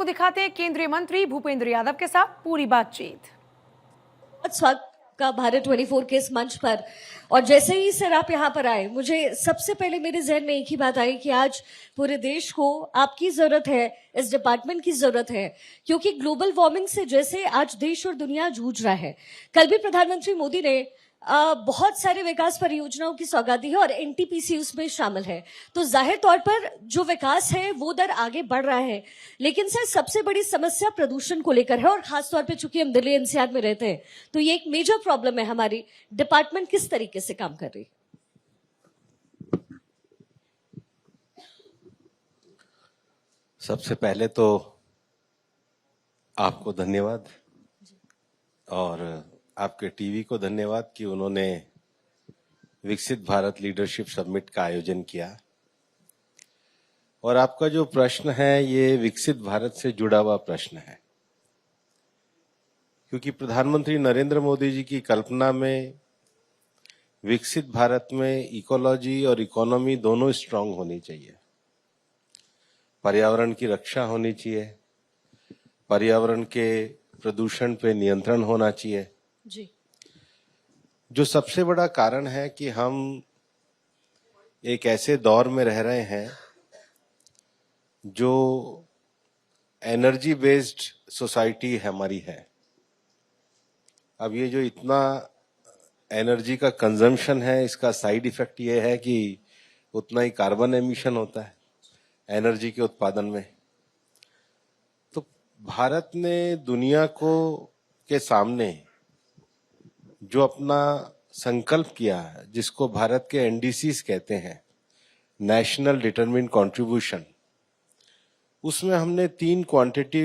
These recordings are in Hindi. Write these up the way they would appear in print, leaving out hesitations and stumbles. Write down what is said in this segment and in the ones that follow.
दिखाते हैं केंद्रीय मंत्री भूपेंद्र यादव के साथ पूरी बातचीत। स्वागत का भारत 24 के इस मंच पर। और जैसे ही सर आप यहाँ पर आए, मुझे सबसे पहले मेरे जहन में एक ही बात आई कि आज पूरे देश को आपकी जरूरत है, इस डिपार्टमेंट की जरूरत है, क्योंकि ग्लोबल वार्मिंग से जैसे आज देश और दुनिया जूझ रहा है। कल भी प्रधानमंत्री मोदी ने बहुत सारे विकास परियोजनाओं की सौगात दी है और एनटीपीसी उसमें शामिल है। तो जाहिर तौर पर जो विकास है वो दर आगे बढ़ रहा है, लेकिन सर सबसे बड़ी समस्या प्रदूषण को लेकर है। और खासतौर पे चूंकि हम दिल्ली एनसीआर में रहते हैं तो ये एक मेजर प्रॉब्लम है। हमारी डिपार्टमेंट किस तरीके से काम कर रही? सबसे पहले तो आपको धन्यवाद और आपके टीवी को धन्यवाद कि उन्होंने विकसित भारत लीडरशिप समिट का आयोजन किया। और आपका जो प्रश्न है ये विकसित भारत से जुड़ा हुआ प्रश्न है, क्योंकि प्रधानमंत्री नरेंद्र मोदी जी की कल्पना में विकसित भारत में इकोलॉजी और इकोनॉमी दोनों स्ट्रांग होनी चाहिए। पर्यावरण की रक्षा होनी चाहिए, पर्यावरण के प्रदूषण पे नियंत्रण होना चाहिए जी। जो सबसे बड़ा कारण है कि हम एक ऐसे दौर में रह रहे हैं जो एनर्जी बेस्ड सोसाइटी हमारी है। अब ये जो इतना एनर्जी का कंजम्पशन है, इसका साइड इफेक्ट ये है कि उतना ही कार्बन एमिशन होता है एनर्जी के उत्पादन में। तो भारत ने दुनिया को के सामने जो अपना संकल्प किया, जिसको भारत के एनडीसीज कहते हैं, नेशनल डिटरमिन्ड कंट्रीब्यूशन, उसमें हमने 3 क्वांटिटी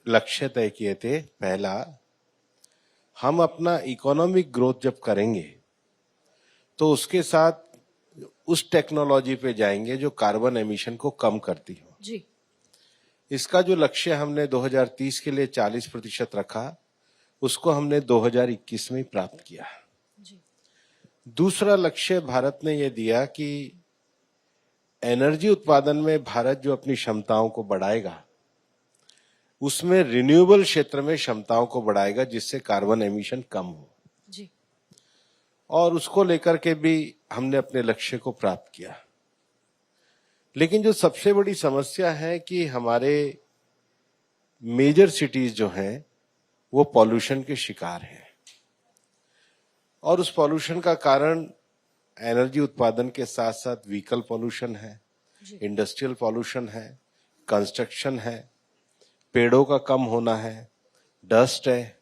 लक्ष्य तय किए थे। पहला, हम अपना इकोनॉमिक ग्रोथ जब करेंगे तो उसके साथ उस टेक्नोलॉजी पे जाएंगे जो कार्बन एमिशन को कम करती हो जी। इसका जो लक्ष्य हमने 2030 के लिए 40% रखा, उसको हमने 2021 में प्राप्त किया। जी। दूसरा लक्ष्य भारत ने यह दिया कि एनर्जी उत्पादन में भारत जो अपनी क्षमताओं को बढ़ाएगा, उसमें रिन्यूएबल क्षेत्र में क्षमताओं को बढ़ाएगा जिससे कार्बन एमिशन कम हो। जी। और उसको लेकर के भी हमने अपने लक्ष्य को प्राप्त किया। लेकिन जो सबसे बड़ी समस्या है कि हमारे मेजर सिटीज जो हैं वो पॉल्यूशन के शिकार हैं, और उस पॉल्यूशन का कारण एनर्जी उत्पादन के साथ साथ व्हीकल पॉल्यूशन है, इंडस्ट्रियल पॉल्यूशन है, कंस्ट्रक्शन है, पेड़ों का कम होना है, डस्ट है।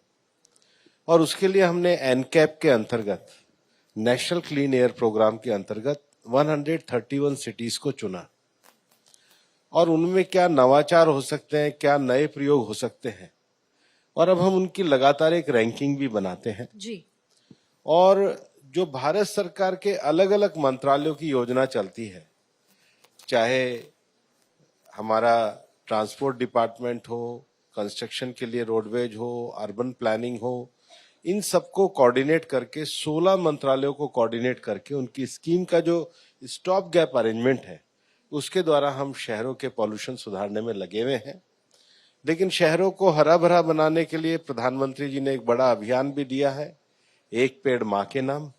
और उसके लिए हमने एनकैप के अंतर्गत, नेशनल क्लीन एयर प्रोग्राम के अंतर्गत 131 सिटीज को चुना और उनमें क्या नवाचार हो सकते हैं, क्या नए प्रयोग हो सकते हैं, और अब हम उनकी लगातार एक रैंकिंग भी बनाते हैं। जी। और जो भारत सरकार के अलग अलग मंत्रालयों की योजना चलती है, चाहे हमारा ट्रांसपोर्ट डिपार्टमेंट हो, कंस्ट्रक्शन के लिए रोडवेज हो, अर्बन प्लानिंग हो, इन सबको कोऑर्डिनेट करके 16 मंत्रालयों को कोऑर्डिनेट करके उनकी स्कीम का जो स्टॉप गैप अरेंजमेंट है, उसके द्वारा हम शहरों के पॉल्यूशन सुधारने में लगे हुए हैं। लेकिन शहरों को हरा भरा बनाने के लिए प्रधानमंत्री जी ने एक बड़ा अभियान भी दिया है, एक पेड़ माँ के नाम।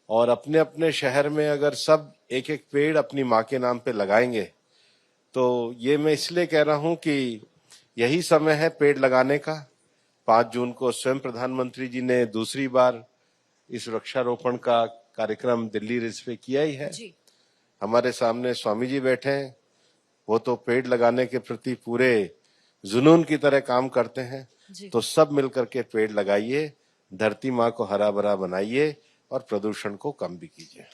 और अपने अपने शहर में अगर सब एक एक पेड़ अपनी माँ के नाम पे लगाएंगे तो ये मैं इसलिए कह रहा हूं कि यही समय है पेड़ लगाने का। 5 जून को स्वयं प्रधानमंत्री जी ने दूसरी बार इस वृक्षारोपण का कार्यक्रम दिल्ली रिज पे किया ही है। जी। हमारे सामने स्वामी जी बैठे हैं, वो तो पेड़ लगाने के प्रति पूरे जुनून की तरह काम करते हैं। तो सब मिलकर के पेड़ लगाइए, धरती माँ को हरा भरा बनाइए और प्रदूषण को कम भी कीजिए।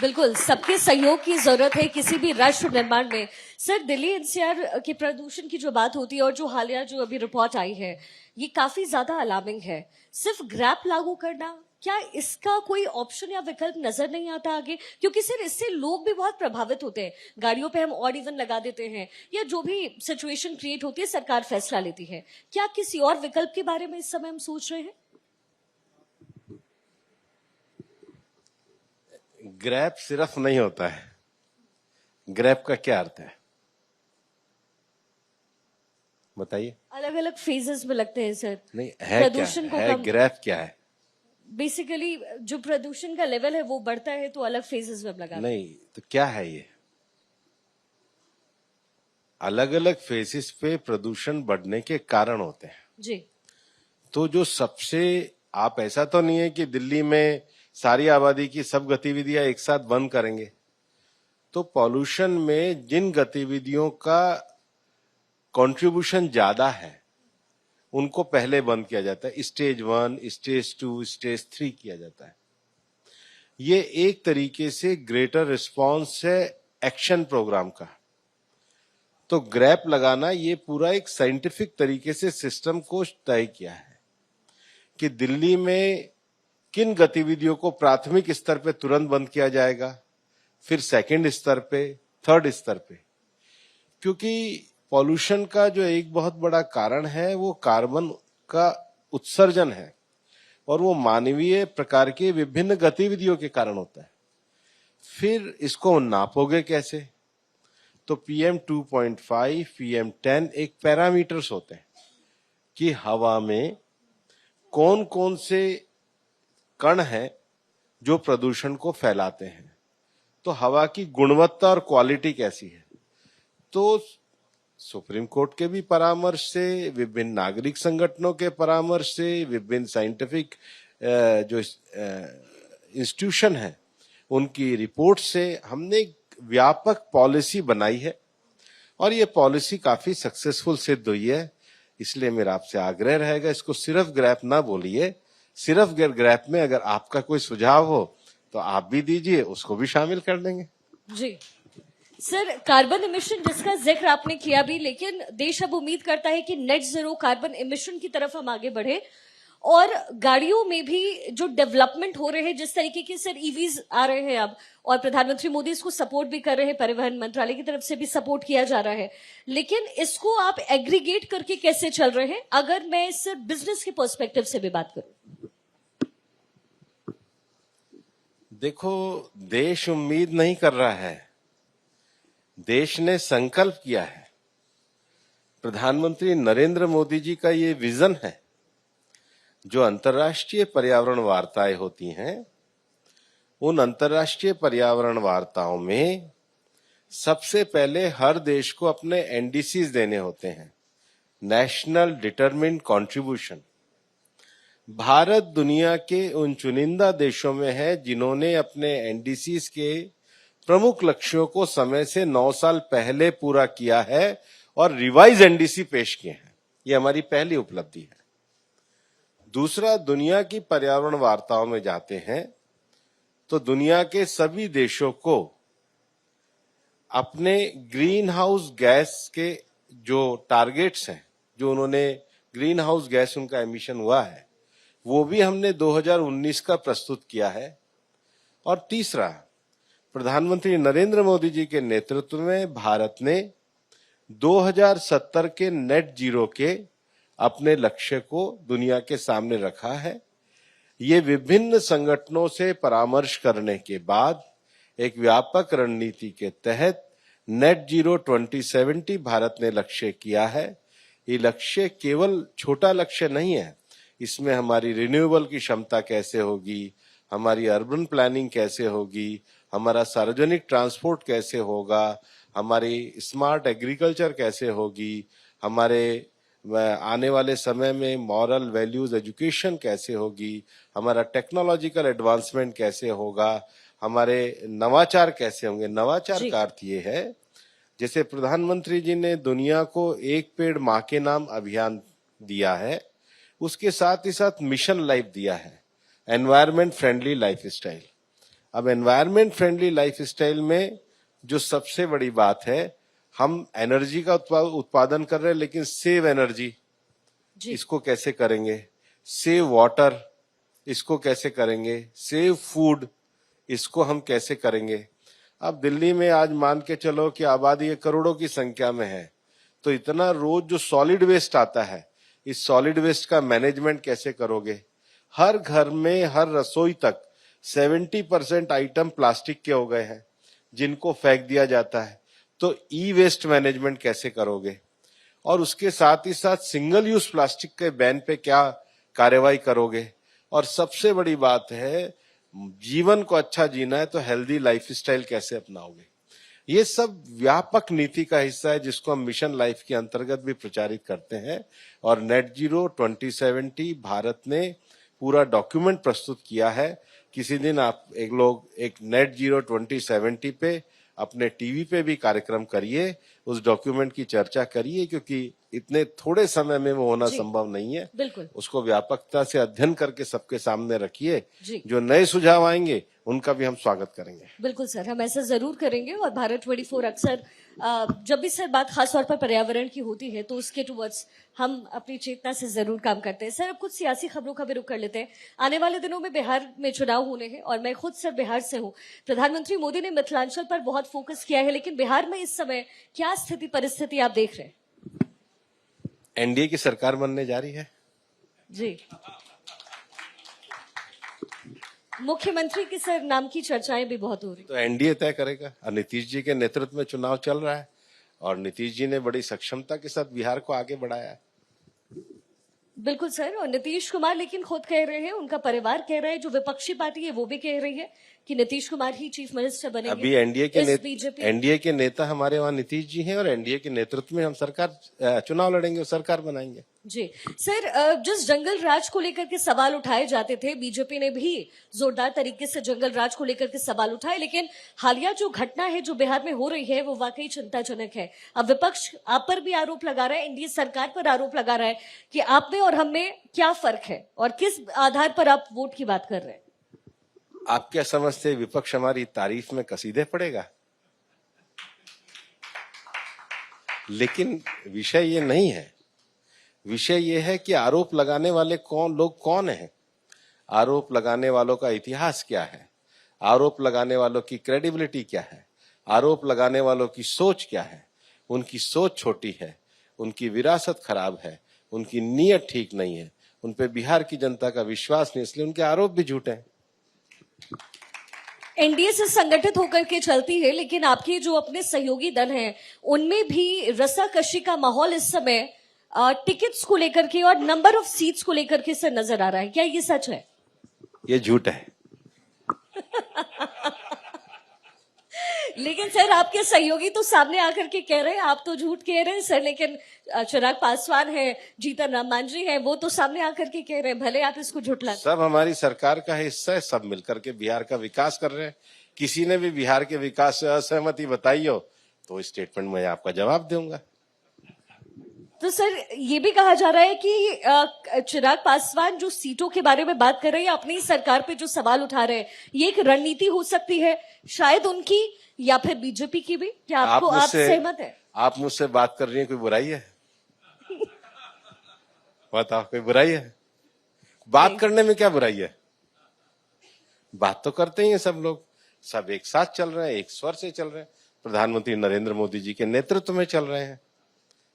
बिल्कुल, सबके सहयोग की जरूरत है किसी भी राष्ट्र निर्माण में। सर, दिल्ली एनसीआर के प्रदूषण की जो बात होती है और जो हालिया जो अभी रिपोर्ट आई है, ये काफी ज्यादा अलार्मिंग है। सिर्फ ग्रैप लागू करना, क्या इसका कोई ऑप्शन या विकल्प नजर नहीं आता आगे? क्योंकि सर इससे लोग भी बहुत प्रभावित होते हैं। गाड़ियों पे हम ऑड इवन लगा देते हैं या जो भी सिचुएशन क्रिएट होती है सरकार फैसला लेती है। क्या किसी और विकल्प के बारे में इस समय हम सोच रहे हैं? ग्रैप सिर्फ नहीं होता है। ग्रैप का क्या अर्थ है? बताइए। अलग अलग फेजेस में लगते हैं सर। नहीं है क्या प्रदूषण को है, कम ग्राफ क्या है? बेसिकली जो प्रदूषण का लेवल है वो बढ़ता है तो अलग फेजेस में हम लगाते हैं। नहीं तो क्या है ये? अलग अलग फेसिस पे प्रदूषण बढ़ने के कारण होते हैं। जी तो जो सबसे, आप ऐसा तो नहीं है कि दिल्ली में सारी आबादी की सब गतिविधियां एक साथ बंद करेंगे। तो पॉल्यूशन में जिन गतिविधियों का कंट्रीब्यूशन ज्यादा है उनको पहले बंद किया जाता है। स्टेज 1, स्टेज 2, स्टेज 3 किया जाता है। ये एक तरीके से ग्रेटर रिस्पांस है एक्शन प्रोग्राम का। तो ग्रैप लगाना ये पूरा एक साइंटिफिक तरीके से सिस्टम को तय किया है कि दिल्ली में किन गतिविधियों को प्राथमिक स्तर पे तुरंत बंद किया जाएगा, फिर सेकंड स्तर पे, थर्ड स्तर पे। क्योंकि पॉल्यूशन का जो एक बहुत बड़ा कारण है वो कार्बन का उत्सर्जन है और वो मानवीय प्रकार के विभिन्न गतिविधियों के कारण होता है। फिर इसको नापोगे कैसे? तो PM 2.5, PM 10 एक पैरामीटर्स होते हैं कि हवा में कौन कौन से कण हैं जो प्रदूषण को फैलाते हैं। तो हवा की गुणवत्ता और क्वालिटी कैसी है? तो सुप्रीम कोर्ट के भी परामर्श से, विभिन्न नागरिक संगठनों के परामर्श से, विभिन्न साइंटिफिक जो इंस्टीट्यूशन है उनकी रिपोर्ट से हमने एक व्यापक पॉलिसी बनाई है और ये पॉलिसी काफी सक्सेसफुल सिद्ध हुई है। इसलिए मेरा आपसे आग्रह रहेगा, इसको सिर्फ ग्रैप ना बोलिए। सिर्फ ग्रैप में अगर आपका कोई सुझाव हो तो आप भी दीजिए, उसको भी शामिल कर देंगे। जी सर, कार्बन इमिशन जिसका जिक्र आपने किया भी, लेकिन देश अब उम्मीद करता है कि नेट जीरो कार्बन इमिशन की तरफ हम आगे बढ़े और गाड़ियों में भी जो डेवलपमेंट हो रहे हैं, जिस तरीके के सर ईवीज आ रहे हैं अब, और प्रधानमंत्री मोदी इसको सपोर्ट भी कर रहे हैं, परिवहन मंत्रालय की तरफ से भी सपोर्ट किया जा रहा है, लेकिन इसको आप एग्रीगेट करके कैसे चल रहे हैं? अगर मैं सर बिजनेस के पर्सपेक्टिव से भी बात करूं। देखो, देश उम्मीद नहीं कर रहा है, देश ने संकल्प किया है। प्रधानमंत्री नरेंद्र मोदी जी का ये विजन है। जो अंतर्राष्ट्रीय पर्यावरण वार्ताएं होती हैं, उन अंतर्राष्ट्रीय पर्यावरण वार्ताओं में सबसे पहले हर देश को अपने एनडीसीज देने होते हैं, नेशनल डिटरमिन्ड कंट्रीब्यूशन। भारत दुनिया के उन चुनिंदा देशों में है जिन्होंने अपने एनडीसीज के प्रमुख लक्ष्यों को समय से 9 साल पहले पूरा किया है और रिवाइज एनडीसी पेश किए हैं। ये हमारी पहली उपलब्धि है। दूसरा, दुनिया की पर्यावरण वार्ताओं में जाते हैं तो दुनिया के सभी देशों को अपने ग्रीन हाउस गैस के जो टारगेट्स हैं, जो उन्होंने ग्रीन हाउस गैस उनका एमिशन हुआ है, वो भी हमने 2019 का प्रस्तुत किया है। और तीसरा, प्रधानमंत्री नरेंद्र मोदी जी के नेतृत्व में भारत ने 2070 के नेट जीरो के अपने लक्ष्य को दुनिया के सामने रखा है। ये विभिन्न संगठनों से परामर्श करने के बाद एक व्यापक रणनीति के तहत नेट जीरो 2070 भारत ने लक्ष्य किया है। ये लक्ष्य केवल छोटा लक्ष्य नहीं है, इसमें हमारी रिन्यूएबल की क्षमता कैसे होगी, हमारी अर्बन प्लानिंग कैसे होगी, हमारा सार्वजनिक ट्रांसपोर्ट कैसे होगा, हमारी स्मार्ट एग्रीकल्चर कैसे होगी, हमारे आने वाले समय में मॉरल वैल्यूज एजुकेशन कैसे होगी, हमारा टेक्नोलॉजिकल एडवांसमेंट कैसे होगा, हमारे नवाचार कैसे होंगे। नवाचार का अर्थ ये है, जैसे प्रधानमंत्री जी ने दुनिया को एक पेड़ माँ के नाम अभियान दिया है, उसके साथ ही साथ मिशन लाइफ दिया है, एनवायरमेंट फ्रेंडली लाइफस्टाइल। अब एनवायरमेंट फ्रेंडली लाइफस्टाइल में जो सबसे बड़ी बात है, हम एनर्जी का उत्पादन कर रहे हैं, लेकिन सेव एनर्जी इसको कैसे करेंगे, सेव वाटर इसको कैसे करेंगे, सेव फूड इसको हम कैसे करेंगे। अब दिल्ली में आज मान के चलो कि आबादी करोड़ों की संख्या में है, तो इतना रोज जो सॉलिड वेस्ट आता है, इस सॉलिड वेस्ट का मैनेजमेंट कैसे करोगे। हर घर में, हर रसोई तक 70% आइटम प्लास्टिक के हो गए हैं जिनको फेंक दिया जाता है। तो ई वेस्ट मैनेजमेंट कैसे करोगे। और उसके साथ ही साथ सिंगल यूज प्लास्टिक के बैन पे क्या कार्रवाई करोगे, और सबसे बड़ी बात है जीवन को अच्छा जीना है तो हेल्दी लाइफस्टाइल कैसे अपनाओगे। ये सब व्यापक नीति का हिस्सा है जिसको हम मिशन लाइफ के अंतर्गत भी प्रचारित करते हैं। और नेट जीरो 2070 भारत ने पूरा डॉक्यूमेंट प्रस्तुत किया है। किसी दिन आप एक नेट जीरो 2070 पे अपने टीवी पे भी कार्यक्रम करिए, उस डॉक्यूमेंट की चर्चा करिए, क्योंकि इतने थोड़े समय में वो होना संभव नहीं है। बिल्कुल। उसको व्यापकता से अध्ययन करके सबके सामने रखिए। जी। जो नए सुझाव आएंगे उनका भी हम स्वागत करेंगे। बिल्कुल सर, हम ऐसा जरूर करेंगे। और भारत 24 अक्सर जब भी सर बात खासतौर पर पर्यावरण की होती है तो उसके टुवर्ड्स हम अपनी चेतना से जरूर काम करते हैं। सर अब कुछ सियासी खबरों का भी रुख कर लेते हैं। आने वाले दिनों में बिहार में चुनाव होने हैं और मैं खुद सर बिहार से हूँ। प्रधानमंत्री मोदी ने मिथिलांचल पर बहुत फोकस किया है, लेकिन बिहार में इस समय क्या स्थिति परिस्थिति आप देख रहे हैं? एनडीए की सरकार बनने जा रही है जी। मुख्यमंत्री के सर नाम की चर्चाएं भी बहुत हो रही। तो एनडीए तय करेगा। और नीतीश जी के नेतृत्व में चुनाव चल रहा है और नीतीश जी ने बड़ी सक्षमता के साथ बिहार को आगे बढ़ाया है। बिल्कुल सर। और नीतीश कुमार लेकिन खुद कह रहे हैं, उनका परिवार कह रहा है, जो विपक्षी पार्टी है वो भी कह रही है कि नीतीश कुमार ही चीफ मिनिस्टर बनेंगे। अभी एनडीए के नेता हमारे वहाँ नीतीश जी हैं और एनडीए के नेतृत्व में हम सरकार चुनाव लड़ेंगे और सरकार बनाएंगे। जी सर, जिस जंगल राज को लेकर के सवाल उठाए जाते थे, बीजेपी ने भी जोरदार तरीके से जंगल राज को लेकर के सवाल उठाए, लेकिन हालिया जो घटना है जो बिहार में हो रही है वो वाकई चिंताजनक है। अब विपक्ष आप पर भी आरोप लगा रहा है, एनडीए सरकार पर आरोप लगा रहा है कि आप में और हम में क्या फर्क है और किस आधार पर आप वोट की बात कर रहे हैं। आप क्या समझते विपक्ष हमारी तारीफ में कसीदे पड़ेगा? लेकिन विषय ये नहीं है। विषय ये है कि आरोप लगाने वाले लोग कौन हैं, आरोप लगाने वालों का इतिहास क्या है, आरोप लगाने वालों की क्रेडिबिलिटी क्या है, आरोप लगाने वालों की सोच क्या है। उनकी सोच छोटी है, उनकी विरासत खराब है, उनकी नीयत ठीक नहीं है, उन पे बिहार की जनता का विश्वास नहीं, इसलिए उनके आरोप भी झूठे हैं। एनडीए से संगठित होकर के चलती है, लेकिन आपके जो अपने सहयोगी दल हैं उनमें भी रस्साकशी का माहौल इस समय टिकट्स को लेकर के और नंबर ऑफ सीट्स को लेकर के से नजर आ रहा है। क्या ये सच है? ये झूठ है। लेकिन सर आपके सहयोगी तो सामने आकर के कह रहे हैं, आप तो झूठ कह रहे हैं सर, लेकिन चिराग पासवान है, जीतन राम मांझी है, वो तो सामने आकर के कह रहे हैं, भले आप इसको झुठला। सब हमारी सरकार का हिस्सा है, सब मिलकर के बिहार का विकास कर रहे हैं। किसी ने भी बिहार के विकास से असहमति बताई हो तो इस स्टेटमेंट में आपका जवाब दूंगा। तो सर ये भी कहा जा रहा है कि चिराग पासवान जो सीटों के बारे में बात कर रहे हैं, अपनी सरकार पे जो सवाल उठा रहे हैं, ये एक रणनीति हो सकती है शायद उनकी या फिर बीजेपी की भी। क्या आप सहमत है? आप मुझसे बात कर रही हैं, कोई बुराई है? बताओ, कोई बुराई है? बात करने में क्या बुराई है? बात तो करते ही हैं सब लोग, सब एक साथ चल रहे हैं, एक स्वर से चल रहे हैं। प्रधानमंत्री नरेंद्र मोदी जी के नेतृत्व में चल रहे हैं।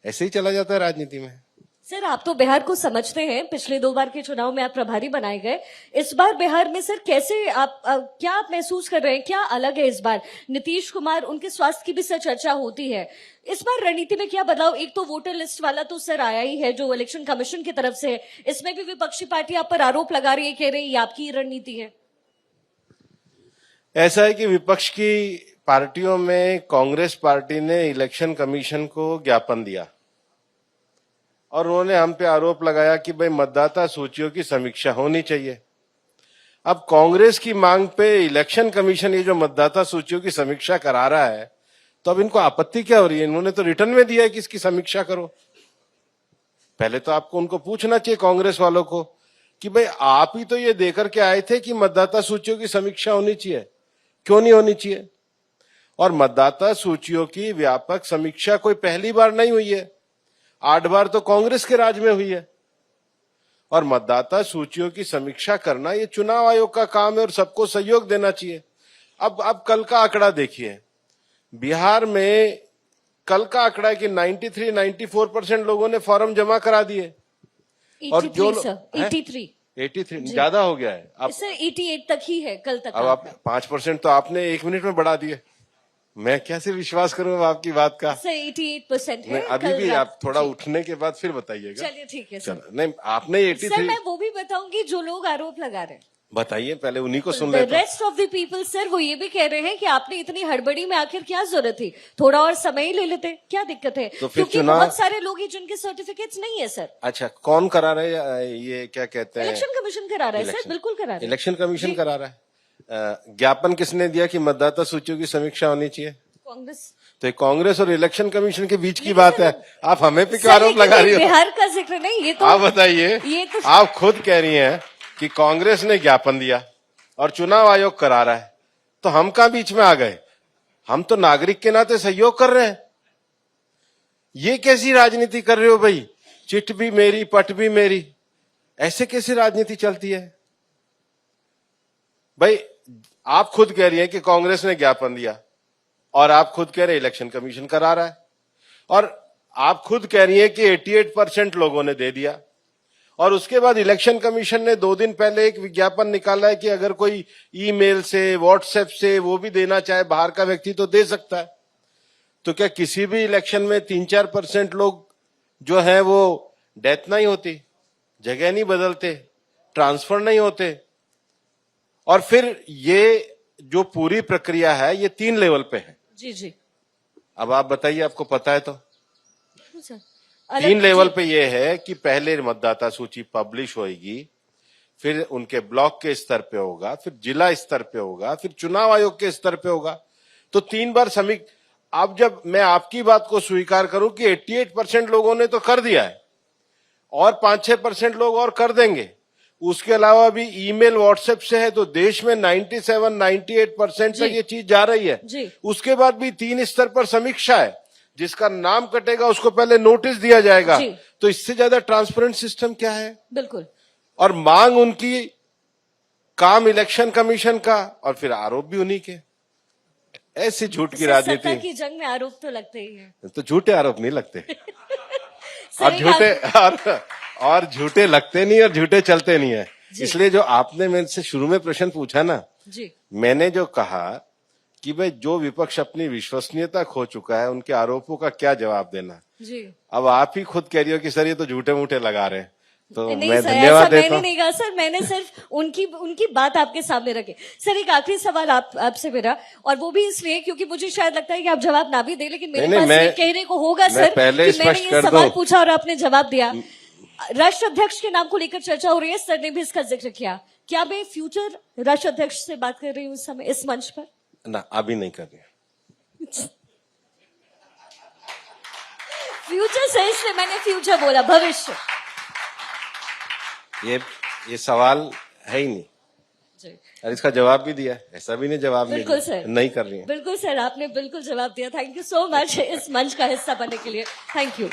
ऐसे ही चला जाता है राजनीति में। सर आप तो बिहार को समझते हैं, पिछले 2 बार के चुनाव में आप प्रभारी बनाए गए। इस बार बिहार में सर कैसे क्या आप महसूस कर रहे हैं, क्या अलग है इस बार? नीतीश कुमार, उनके स्वास्थ्य की भी सर चर्चा होती है। इस बार रणनीति में क्या बदलाव? एक तो वोटर लिस्ट वाला तो सर आया ही है जो इलेक्शन कमीशन की तरफ से है, इसमें भी विपक्षी पार्टी आप पर आरोप लगा रही है, कह रही है आपकी रणनीति है। ऐसा है कि विपक्ष की पार्टियों में कांग्रेस पार्टी ने इलेक्शन कमीशन को ज्ञापन दिया और उन्होंने हम पे आरोप लगाया कि भाई मतदाता सूचियों की समीक्षा होनी चाहिए। अब कांग्रेस की मांग पे इलेक्शन कमीशन ये जो मतदाता सूचियों की समीक्षा करा रहा है, तो अब इनको आपत्ति क्या हो रही है? इन्होंने तो रिटर्न में दिया है कि इसकी समीक्षा करो। पहले तो आपको उनको पूछना चाहिए कांग्रेस वालों को कि भाई आप ही तो ये देकर के आए थे कि मतदाता सूचियों की समीक्षा होनी चाहिए, क्यों नहीं होनी चाहिए? और मतदाता सूचियों की व्यापक समीक्षा कोई पहली बार नहीं हुई है, 8 बार तो कांग्रेस के राज में हुई है। और मतदाता सूचियों की समीक्षा करना ये चुनाव आयोग का काम है और सबको सहयोग देना चाहिए। अब कल का आंकड़ा देखिए, बिहार में कल का आंकड़ा है कि 93-94% लोगों ने फॉर्म जमा करा दिए। और जो 83 ज्यादा हो गया है अब सर, 88 तक ही है कल तक। अब आप 5% तो आपने 1 मिनट में बढ़ा दिए। मैं कैसे विश्वास करूं अब आपकी बात का? सर 88% है। नहीं, अभी कल भी रात- आप थोड़ा जी। उठने के बाद फिर बताइएगा। चलिए ठीक है सर। चलो, नहीं आपने सर 83 मैं वो भी बताऊंगी जो लोग आरोप लगा रहे हैं। बताइए, पहले उन्हीं को सुन द लेते हैं। Rest of the people sir वो ये भी कह रहे हैं कि आपने इतनी हड़बड़ी में आखिर क्या जरूरत थी, थोड़ा और समय ही ले लेते, क्या दिक्कत है? तो फिर क्योंकि चुनाव- बहुत सारे लोग हैं जिनके सर्टिफिकेट्स नहीं है सर। अच्छा, कौन करा रहा है ये क्या कहते हैं? इलेक्शन कमीशन करा रहा है सर, इलेक्शन। बिल्कुल करा रहा है। इलेक्शन कमीशन करा रहा है। ज्ञापन किसने दिया कि मतदाता सूचियों की समीक्षा होनी चाहिए? कांग्रेस। तो ये कांग्रेस और इलेक्शन कमीशन के बीच की बात है, आप हमें पे क्यों सर, आरोप लेकिन लगा ये रही हो? बिहार का जिक्र नहीं, ये तो आप बताइए, ये तो आप खुद कह रही हैं कि कांग्रेस ने ज्ञापन दिया और चुनाव आयोग करा रहा है, तो हम कहां बीच में आ गए? हम तो नागरिक के नाते सहयोग कर रहे हैं। ये कैसी राजनीति कर रहे हो भाई? चिट भी मेरी पट भी मेरी, ऐसे कैसे राजनीति चलती है भाई? आप खुद कह रही हैं कि कांग्रेस ने ज्ञापन दिया और आप खुद कह रहे हैं इलेक्शन कमीशन करा रहा है, और आप खुद कह रही हैं कि 88% लोगों ने दे दिया, और उसके बाद इलेक्शन कमीशन ने 2 दिन पहले एक विज्ञापन निकाला है कि अगर कोई ईमेल से व्हाट्सएप से वो भी देना चाहे बाहर का व्यक्ति तो दे सकता है। तो क्या किसी भी इलेक्शन में 3-4% लोग जो है वो डेथ नहीं होती, जगह नहीं बदलते, ट्रांसफर नहीं होते? और फिर ये जो पूरी प्रक्रिया है ये 3 लेवल पे है। जी जी अब आप बताइए, आपको पता है तो? सर 3 लेवल पे ये है कि पहले मतदाता सूची पब्लिश होगी, फिर उनके ब्लॉक के स्तर पे होगा, फिर जिला स्तर पे होगा, फिर चुनाव आयोग के स्तर पे होगा। तो 3 बार अब जब मैं आपकी बात को स्वीकार करूं कि 88% लोगों ने तो कर दिया है और 5-6% लोग और कर देंगे, उसके अलावा भी ईमेल व्हाट्सएप से है, तो देश में 97-98% तक ये चीज जा रही है। जी। उसके बाद भी 3 स्तर पर समीक्षा है, जिसका नाम कटेगा उसको पहले नोटिस दिया जाएगा। जी। तो इससे ज्यादा ट्रांसपेरेंट सिस्टम क्या है? बिल्कुल। और मांग उनकी, काम इलेक्शन कमीशन का, और फिर आरोप भी उन्हीं के। ऐसी झूठ की सत्ता राजनीति, की जंग में आरोप तो लगते ही है। तो झूठे आरोप नहीं लगते सर, और एक झूठे और झूठे लगते नहीं और झूठे चलते नहीं है। इसलिए जो आपने मेरे से शुरू में प्रश्न पूछा ना, जी मैंने जो कहा कि भाई जो विपक्ष अपनी विश्वसनीयता खो चुका है उनके आरोपों का क्या जवाब देना। जी अब आप ही खुद कह रही हो कि सर ये तो झूठे मूठे लगा रहे हैं, तो नहीं मैं सर, धन्यवाद ऐसा देता मैंने हूँ। नहीं कहा सर, मैंने सिर्फ उनकी बात आपके सामने रखी। सर एक आखिरी सवाल आपसे मेरा, और वो भी इसलिए क्योंकि मुझे शायद लगता है कि आप जवाब ना भी दे, लेकिन मेरे नहीं, पास मैं- ये कहने को होगा मैं सर पहले कि मैंने स्पष्ट ये कर सवाल दूं। पूछा और आपने जवाब दिया। राष्ट्र अध्यक्ष के नाम को लेकर चर्चा हो रही है, सर ने भी इसका जिक्र किया। क्या मैं फ्यूचर राष्ट्र अध्यक्ष से बात कर रही हूँ इस समय इस मंच पर? ना, अभी नहीं कर रही। फ्यूचर से इसलिए मैंने फ्यूचर बोला, भविष्य। ये सवाल है ही नहीं, जी और इसका जवाब भी दिया है, ऐसा भी नहीं जवाब नहीं बिल्कुल दिया। सर, नहीं कर रही है। बिल्कुल सर, आपने बिल्कुल जवाब दिया। थैंक यू सो मच इस मंच का हिस्सा बनने के लिए। Thank you.